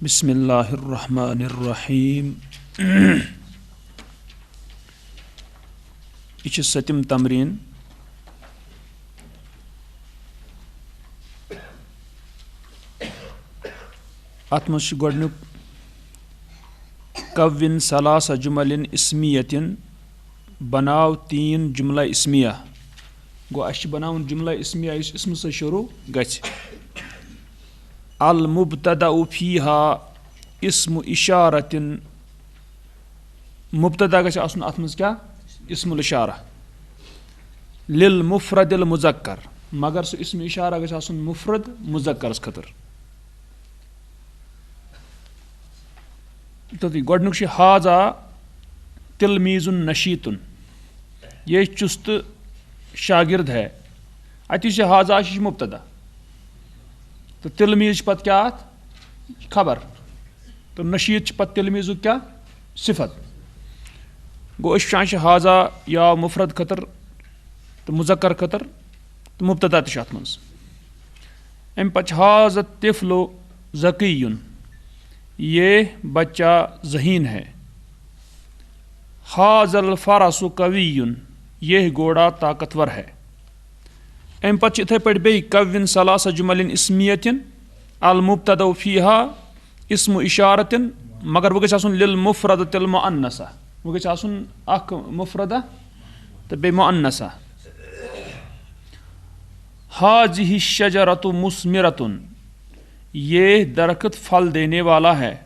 बिस्मिल्लाहिर्रहमानिर्रहीम। यह छ सतम तमरीन। अत मज गोडनुक कविन सलासा जुमलिन इसमियतिन बनाव 3 जुमला इसमिया। गो अस बनावन जुमला इसमिया इस इसम से शुरू गछ। अल मुब्तदा फीहा इस्म इशारतिन। मुब्तदा गछ आसन अत मज क्या इस्मुल इशारा। लिल मुफरदिल मुजक्कर, मगर सो इस्म इशारा गछ आसन मुफरद मुजक्करस खतर। तो गोडनुक छ हाजा तिलमीजुन नशीतुन, ये चुस्त शागिर्द है। अत हाजा मुब्तदा, तो तिलमीज पत क्या खबर, तो नशीत पत तिलमीजु क्या सिफत। गो अशान हाजा या मुफरद खतर तो मुजक्कर खतर तो मुब्तदा तत मज। अम पे हाजा तिफलो ज़कीयुन, ये बच्चा ज़हीन है। हाजल फरसु कवियुन, यह घोड़ा ताकतवर है। अम पे इथे पे बे कविन सलासा जुमलिन इसमियतिन अल मुब्तदा फीहा इस्म इशारतिन, मगर वह गछ आसन लिल मुफरद तिल मुअन्नसा। वह गछ आसन अख मुफरदा तो बे मुअन्नसा। हाजिहि शजरतु मुस्मिरतुन, ये दरख्त फल देने वाला है।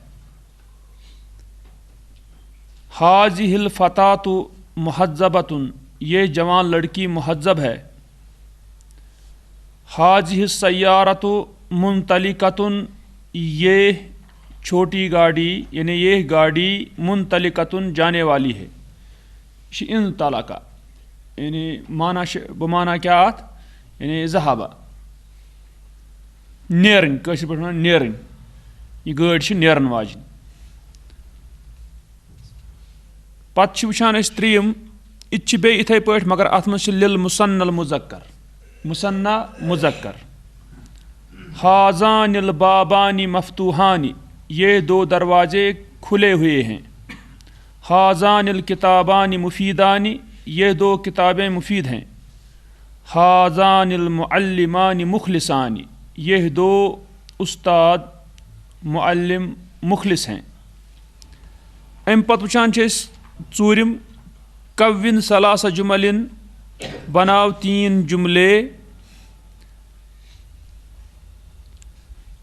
हाजिहिल फतातु मुहज्जबतुन, ये जवान लड़की मुहज्जब है। हाजिहिस सय्यारतु मुंतलिकतुन, ये छोटी गाड़ी यानी ये गाड़ी मुंतलिकतुन जाने वाली है। इन तलाका यानी माना बमाना क्या आत यानी जहाबा नेरन, कशर पे नेरन, यह गाड़ी नेरन वाजन। पत वुचान त्रीम इत बे इथे पे, मगर अत मज लिल मुसन्नल मुजक्कर, मुसन्ना मुजक्कर। हाजानिल बाबानी मफ्तूहानी, ये 2 दरवाजे खुले हुए हैं। हाजानिल किताबानी मुफीदानी, ये 2 किताबें मुफीद हैं। हाजानिल मुअल्लिमानी मुखलिसानी, यह 2 उस्ताद मुअल्लिम मुखलिस हैं। अम पत वुचान चूरिम कविन सलासा जुमलिन, बनाव 3 जुमले।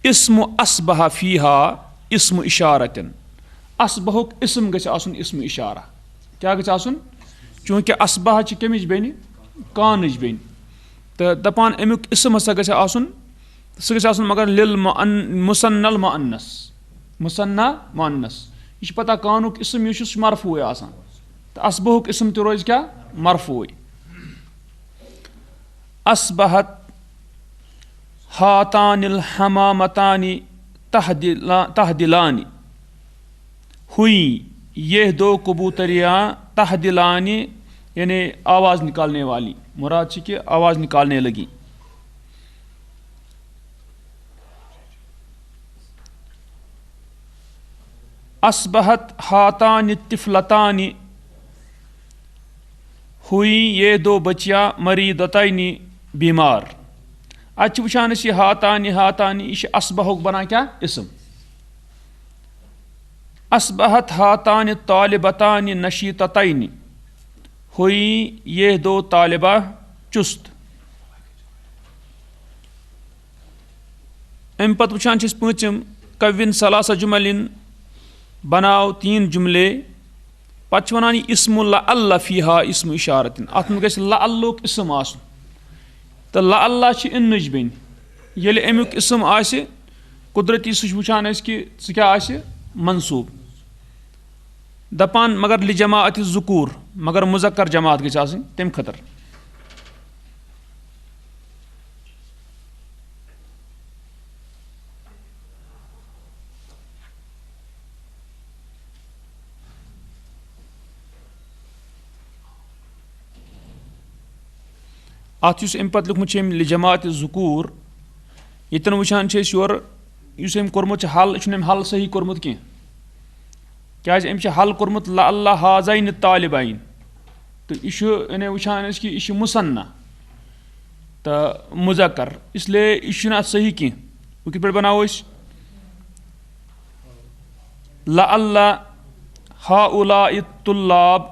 इस्म असबहा फीहा इस्म इशारतिन, असबहुक इस्म गछ आसन इस्म इशारा। क्या गछ आसन, चूंकि असबहा छ कमिज बेन कानज बेन, तो दपान अमुक इस्म हसा गछ आसन, सह गछ आसन मगर लिल मुसन्नल मुअन्नस, मुसन्ना मुअन्नस। यह पता कानुक इस्म यह मरफू आसान, तो असबहुक इस्म तो रोज क्या मरफू। असबहत हातानिल हमामतानी तहदिलानी, हुई यह 2 कबूतरियाँ तहदिलानी यानी आवाज़ निकालने वाली। मुराद है कि आवाज़ निकालने लगी। असबहत हातानि तिफलतानी, हुई ये 2 बच्चियाँ मरीदतैनी बीमार। अच्छ वुचान हातानि हातानि, यह असबहुक बना क्या इसम। असबहत हातानि तालिबतानि नशीततैनी, हुई ये 2 तालिबा चुस्त। अम पत वुचान पांचम कविन सलासा जुमलिन, बनाव 3 जुमले। पत वनान इस्म लअल्ला फीहा इस्म इशारतिन, अत में गछ लअल्लुक इस्म आसन, तो लअल्ला छ इन्नज बेन। येले अमुक इस्म आसे कुदरती सह वुचान कि सह क्या आसे मंसूब। दपान मगर लिजमाअत ज़ुकूर, मगर मुजक्कर जमात गछ आसन तम खतर। अत अम पे लिखमुत लिजमात ज़ुकूर, यतन वुचान योर یُس أمۍ کوٚرمُت چھُ حل یہِ چھُنہٕ أمۍ حل صحیح کوٚرمُت کینٛہہ کیٛازِ أمۍ چھُ حل کوٚرمُت لعلہ ہازین طالبین تہٕ یہِ چھُ یعنی وٕچھان أسۍ کہِ یہِ چھُ مُصنّع تہٕ مُذکر اِسلیے یہِ چھُنہٕ اَتھ صحیح کینٛہہ وۄنۍ کِتھ پٲٹھۍ بناوو أسۍ لعلہ ہاؤلاء الطلاب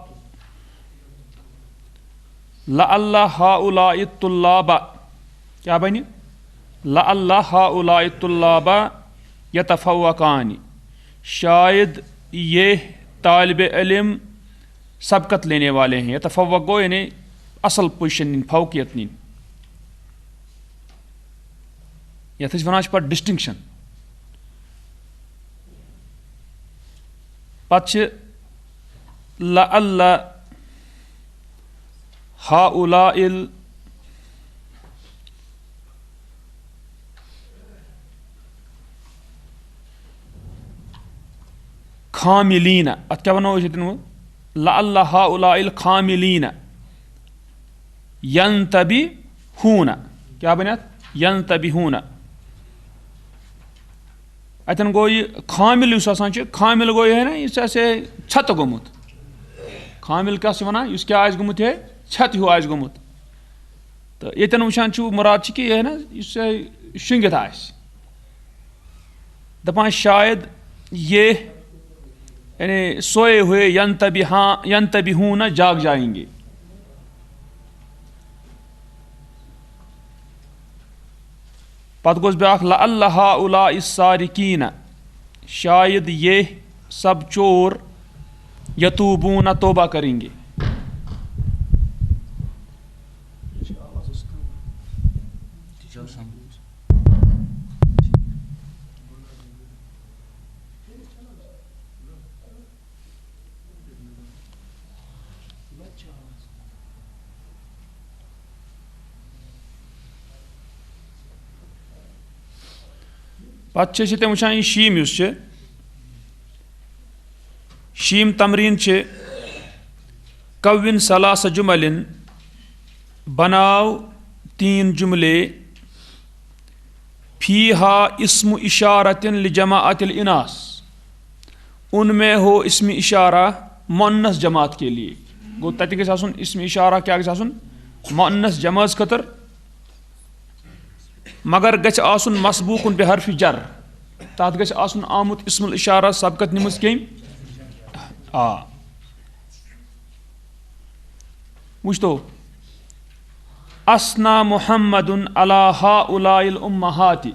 لعلہ ہاؤلاء الطلاب کیٛاہ بنہِ لعلہ ہاؤلاء الطلاب یتفوقان شاید یہ طالب علم سبقت لینے والے ہیں یتفوق گوٚو یعنی اصل پوزیشن نِنۍ فوقیت نِنۍ یتھ أسۍ وَنان چھِ پتہٕ ڈِسٹنٛکشن پتہٕ چھِ لعلہ ہاؤلاء الخاملین اتھ کیٛاہ وَنو أسۍ ییٚتٮ۪ن وۄنۍ لعلہ ہاؤلاء الخاملین ینتبہون کیٛاہ بنہِ اتھ ینتبہون اتٮ۪ن گوٚو یہِ خامل یُس آسان چھُ خامل گوٚو یہِ ہے نا یُس آسہِ ژھٮ۪تہٕ گوٚمُت خامل کیٛاہ چھِ وَنان یُس کیٛاہ آسہِ گوٚمُت ہے ژھٮ۪تہٕ ہیوٗ آسہِ گوٚمُت تہٕ ییٚتٮ۪ن وٕچھان چھُ مُراد چھِ کہِ یہِ ہے نا یُس شۄنٛگِتھ آسہِ دپان شاید یہ یعنی سوئے ہوئے ینتبہون جاگ جائیں گے پتہٕ گوٚژھ بیٛاکھ لعلہ ہاؤلاء السارقین شاید یہ سب چور یتوبون توبہ کریں گے پتہٕ چھِ أسۍ ییٚتٮ۪ن وٕچھان یہِ شیٖم یُس چھِ شیٖم تمریٖن چھِ کوِن ثلاث جملن بناو 3 جملے فیہا اسم اشارۃ لجماعت الاناث ان میں ہو اسم اشارہ مؤنث جماعت کے لیے گوٚو تتہِ گژھِ آسُن اسم اشارہ کیٛاہ گژھِ آسُن مؤنث جمٲژ خٲطرٕ مگر گژھِ آسُن مسبوٗقن بحرفِ جر تتھ گژھِ آسُن آمُت اسم الاشارہ سبقت نِمٕژ کٔمۍ وٕچھتو اسنا محمد علی ہاؤلاء الامہات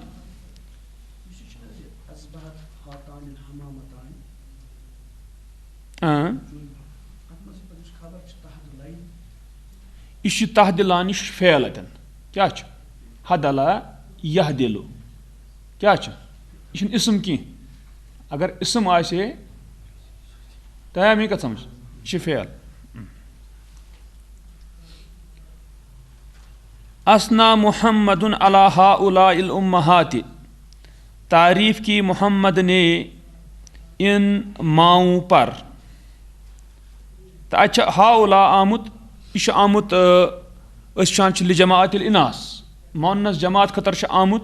یہِ چھُ تحدِلان یہِ چھُ فعل اتٮ۪ن کیٛاہ چھُ حدلا یحدلو کیٛاہ چھُ یہِ چھُنہٕ اسم کینٛہہ اگر اسم آسہِ ہے تۄہہِ آے مےٚ کتھ سمجھ یہِ چھُ فعل اسنا محمد علی ہاؤلاء الامہات تعریف کی محمد نے ان ماؤں پر تہٕ اَتہِ چھُ ہاؤلاء آمُت یہِ چھُ آمُت أسۍ وٕچھان چھِ لجماعت الاناث مؤنث جماعت خٲطرٕ چھُ آمُت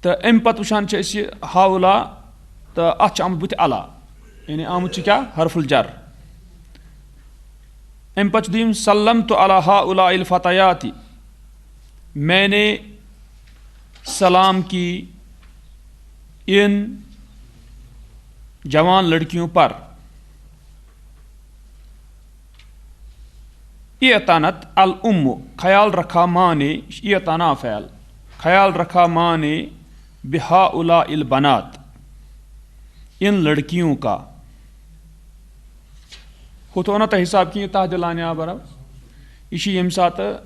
تہٕ اَمہِ پتہٕ وٕچھان چھِ أسۍ یہِ ہاؤلاء تہٕ اتھ چھُ آمُت بُتھِ علا یعنی آمُت چھُ کیٛاہ حرف الجر اَمہِ پتہٕ چھُ دوٚیِم سلمت علی ہاؤلاء الفتیات میں نے سلام کی ان جوان لڑکیوں پر اعتنت الام خیال رکھا ماں نے اعتنا فعل خیال رکھا ماں نے بہاؤلاء البنات ان لڑکیوں کا ہُتھ اوٚنا تۄہہِ حِساب کِہیٖنۍ تحدِلانہِ آ برابر یہِ چھُ ییٚمہِ ساتہٕ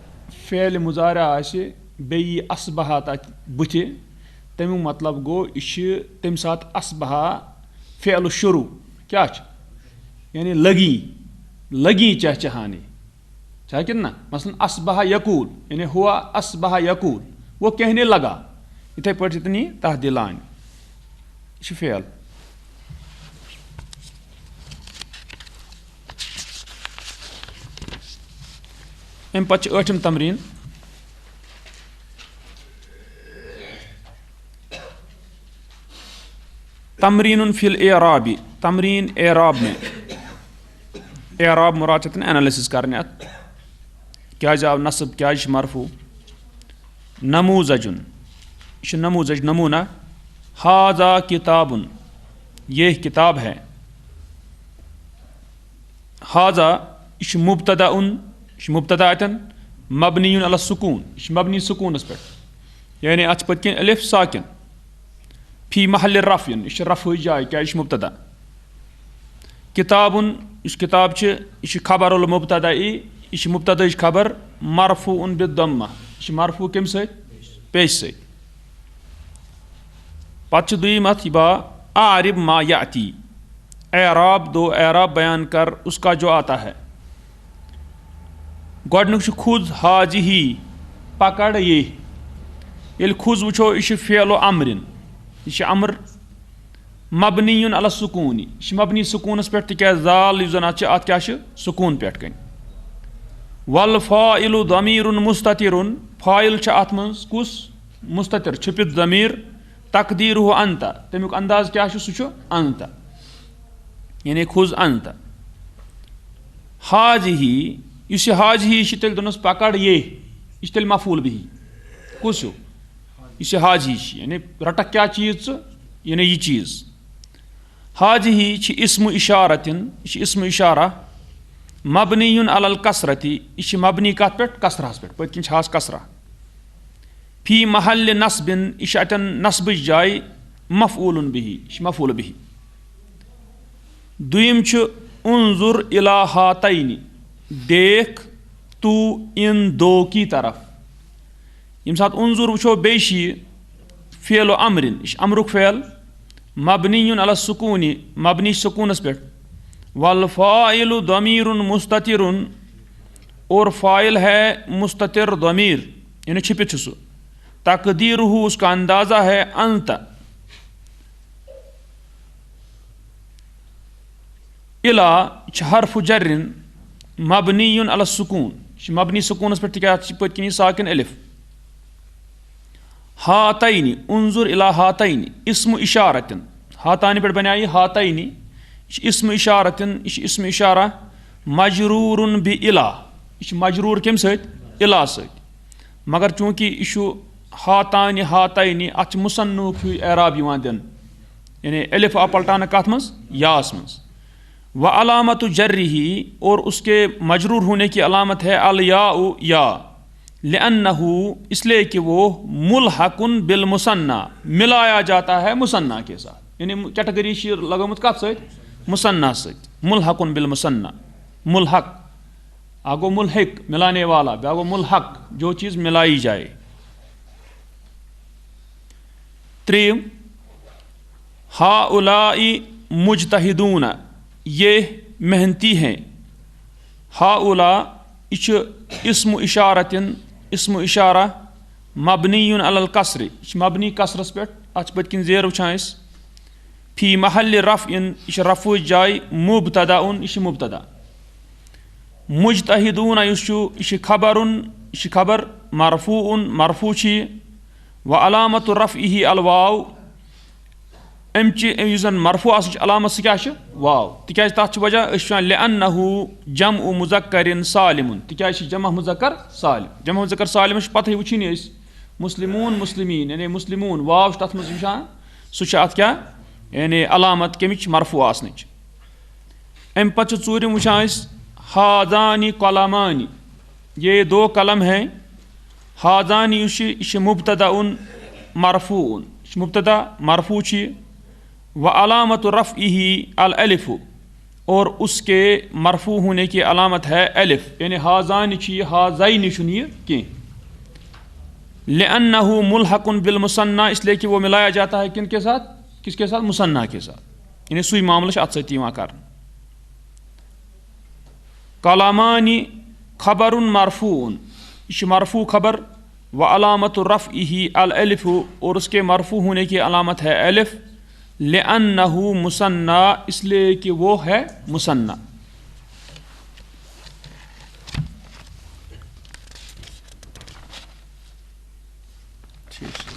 فعلِ مُضارع آسہِ بیٚیہِ یی اصبحا تتھ بٕتھِ تمیُک مطلب گوٚو یہِ چھِ تمہِ ساتہٕ اصبحا فعل شروٗع کیٛاہ چھُ یعنی لگی چہچہانے چھا کِنہٕ نہ مثلاً اصبحا یقوٗل یعنی ہوا اصبحا یقوٗل وہ کہنے لگا یِتھَے پٲٹھۍ ییٚتٮ۪ن یی تحدِلانہِ یہِ چھُ فعل اَمہِ پتہٕ چھِ ٲٹھِم تمریٖن तमरीन फिल एराबी, तमरीन एराब में, एराब मुराद छन एनालिसिस करने अत क्या आव नस्ब क्या मरफू। नमूजजुन नमूजज नमूना, हाजा किताबुन ये किताब है, हाजा यह मुब्तदा उन मुब्तदा अतन मबनीयुन अला सुकून, यह मबनी सुकूनस पे, यानी अत पत अलिफ साकिन, फी महल रफ़िन यह रफ़ जाय क्या मुब्तदा। किताबुन इस किताब यह खबर मुब्तदा यह मुब्तदा खबर मरफूउन बिद्दम्मा, यह मरफू कम पेश सत। पत दुय्यम अत बा आरिब मा याती, एराब दो एराब बयान कर उसका जो आता है। गोडनुक खुद हाजिही पकड़ ये खुज वो यह फ़ेलो अमरिन, यह अमर मबनीयुन अला सुकून, यह मबनी सुकूनस पे क्या जाल यह जन अत क्या सुकून पे कन। वल फ़ाइलु ज़मीरुन मुस्ततिरुन, फ़ाइल अत मज कुस मुस्ततिर छुपित ज़मीर, तकदीर हो अंता तमिक अंदाज क्या सह अंता, यानी खुज अंता। हाजिही इस हाजिही तेल दोनों पकड़ ये तेल मफूल बिही कुस इस हाजिही, यानी रटक क्या चीज़ यानी यह चीज़। हाजिही इस्म इशारतिन, यह इस्म इशारा मबनीयुन अलल कसरती, यह मबनी कत पे कसरस पे, पत किन कसरा। फी महल नस्बिन यह अतन नस्ब जाय मफऊलुन बिही, यह मफूल बिही। दुयम उन्जुर इला हातैनी, देख तू इन दो की तरफ। यम सात उन्जुर वो बेशी फ़ेलो अमरिन, यह अमरुक फ़ेल मबनीयुन अला सुकूनी, मबनी सुकूनस पे। वल फ़ाइलु ज़मीरुन मुस्ततिरुन, और फ़ाइल है मुस्ततिर ज़मीर यानी छिपित सु। तकदीरुहु उसका अंदाज़ा है अंत। इला हर्फ जर्रिन मबनीयुन अला सुकून, मबनी सुकूनस पे क्या पत साकिन अलिफ। हातैनी उन्जुर इला हातैनी इस्म इशारतिन, हातानी पे बना हातैनी इस्म इशारतिन, इस्म इशारा मजरूरुन बि इला, यह मजरूर कम सत इला सत। मगर चूंकि यह हातानी हातैनी अत मुसन्नुक एराब दिन, यानी अलिफ आ पलटाना कत मज यास मज। व अलामत जर्रिही, और उसके मजरूर होने की अलामत है अल याउ या, लिअन्नहु इसलिए कि वो मुल्हकुन बिल मुसन्ना मिलाया जाता है मुसन्ना के साथ, यानी कैटेगरी लगमुत कत सत मुसन्ना सत। मुल्हकुन बिल मुसन्ना, मुल्हक आगो मुल्हिक मिलाने वाला, आगो मुल्हक जो चीज़ मिलाई जाए। त्रीम हाउलाई मुजतहिदून, ये मेहनती हैं। हाउला इस्म इशारतिन, इस्म इशारा मबनीयुन अलल कसर, मबनी कसरस पे अत पत जेर वुचान फी महल रफ़िन यह रफ़ जाय मुब्तदा उन, यह मुब्तदा। मुजतहिदून यह खबरुन, यह खबर मरफूउन मरफू व अलामत रफ़इही अल वाव, अमच मरफू अलामत सह क्या वाव, तिकाज तथ वजह लिअन्नहु जमउ मुज़क्करिन सालिमुन, तिकाज जमा मुज़क्कर सालिम, जमा मुज़क्कर सालिम पता वुचनी मुस्लिमून मुस्लिमीन, यानी मुस्लिमून वाव तथ मज वुचान सह अत क्या यानी अलामत कमिच मरफू आसनिच। अम पत चूरिम वुचान हादानी कलमानी, ये दो कलम हैं। हादानी यह मुब्तदा उन मरफूउन, मुब्तदा मरफू व अलामत रफ़इही अल अलिफ, और उसके मरफू होने की अलामत है अलिफ, यानी हाजानी हाज़ाइनी कह। लिअन्नहु मुल्हकुन बिल मुसन्ना, इसलिए कि वो मिलाया जाता है किन के साथ, किसके साथ, मुसन्ना के साथ, यानी सुई मामला अत सत कर। कलामानी खबरुन मरफूउन, यह मरफू खबर व अलामत रफ़इही अल अलिफ, और उसके मरफू होने की अलामत है अलिफ। लिअन्नहु मुसन्ना, इसलिए कि वो है मुसन्ना। ठीक।